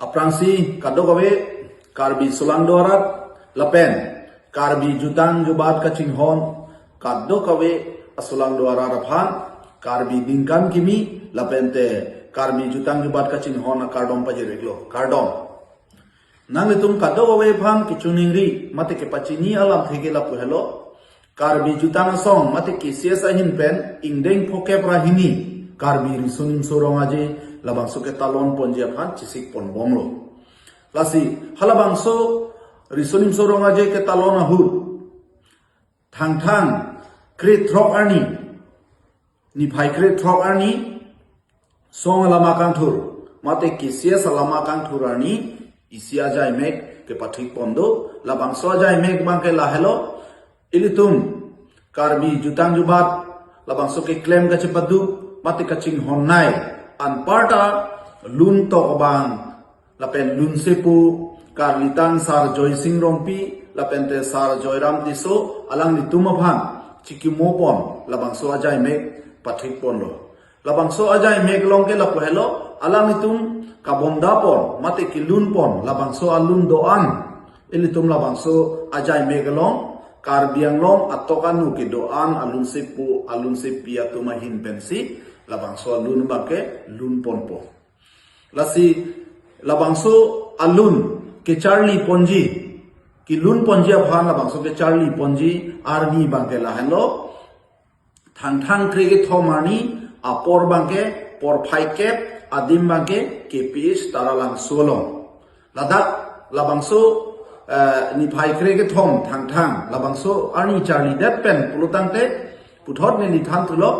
Aprangsi kadokawe karbi sulang dorat lapen karbi jutang jubat kachinghon kadokawe asulang dorat aphan karbi dingkan kimi lapente karbi jutang jubat kachinghon kardom pajereglo kardom nang kadokawe phang kichuningri mate ke pachini alam thege lapu hello karbi jutang song mate ki siasa hin pen ingdeng phoke prahini karbi risunim sorongaje labangso ke talon ponjia phan chisik pon bomlo lasi halabangso risunim sorongaje ke talon ahu thang kre throk arni ni phai kre throk arni song lama kang thur mate kisia salama kang thur arni isia jai mek ke pathik pondo labangso jai mek bang ke lahelo ilitum karbi jutang jubat labangso ke claim ka chepadu mate kaching honnai anparta lun to bang lapen lun sepu karlitan sar joy sing rompi lapente sar joyram diso alang ni tumaphan chikimo pon labangso ajai mek pathik pon lo labangso ajai mek long ke lapo hello alang ni tum kabonda pon mate ki lun pon labangso alun doan ilitum labangso ajai mek long karbiang long atokanu ki doan alun sepia tumahin pensi labangso alun bangke lun ponpo lasi labangso alun ke charlie ponji ki lun ponji aphan labangso ke charlie ponji arni bangke la hello thang krege thomani apor bangke por phaikep adim bangke kps taralang solong ladak labangso ni phai krege thom thang labangso arni charlie that pen pulutangte puthot ni than tulo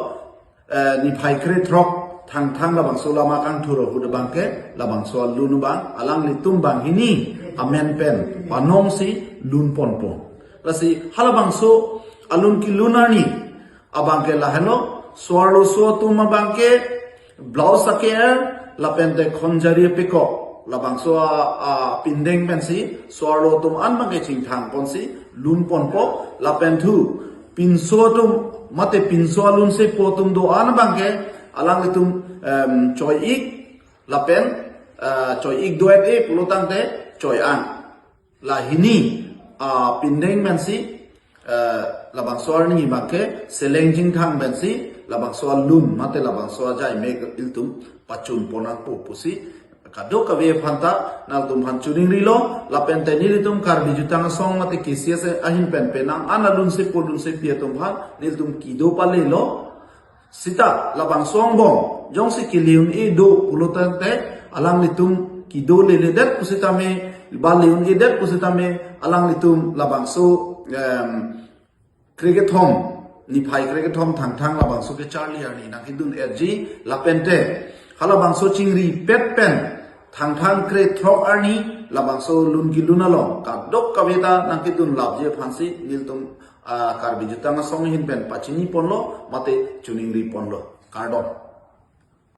ni phai kre throk thang labangso lama kang thuro hud bangke labangso lunu bang alang litum bang hini amen pen panong si lun ponpo lasi halabangso alun ki lunani abangke lahelo swalo so tum bangke blouse aker lapente khonjari peko labangso pindeng pensi swalo tum an bangke chingthang ponsi lun ponpo lapentu pinso tum mate pinso alun se potum do an bangke alang litum choi ik lapen choi ik doet e pulutang te choi an lahini pindeng mensi labangso arni bangke selengjing thang bensi labangso alun mate labangso ajai meg iltum pachun ponak pu pusi kado kawe phanta naltum hanchuring rilo lapente nilitum karbi jutang song mate kisia se ahin pen penang analun se podun se pietum phan niltum kido pale lo sita labang song bong jong se kiliun e do pulutan te alang litum kido lele det pusita me baliun e det pusita me alang litum labang so cricket home ni phai cricket home thang labang so ke charlie arni nakidun erji lapente halabang so chingri pet pen thang kre throk arni labangso lungi lunalong kadok kaveta nangkidun labje phansi niltum karbi jutanga song hin pen pachini ponlo mate chuningri ponlo kardon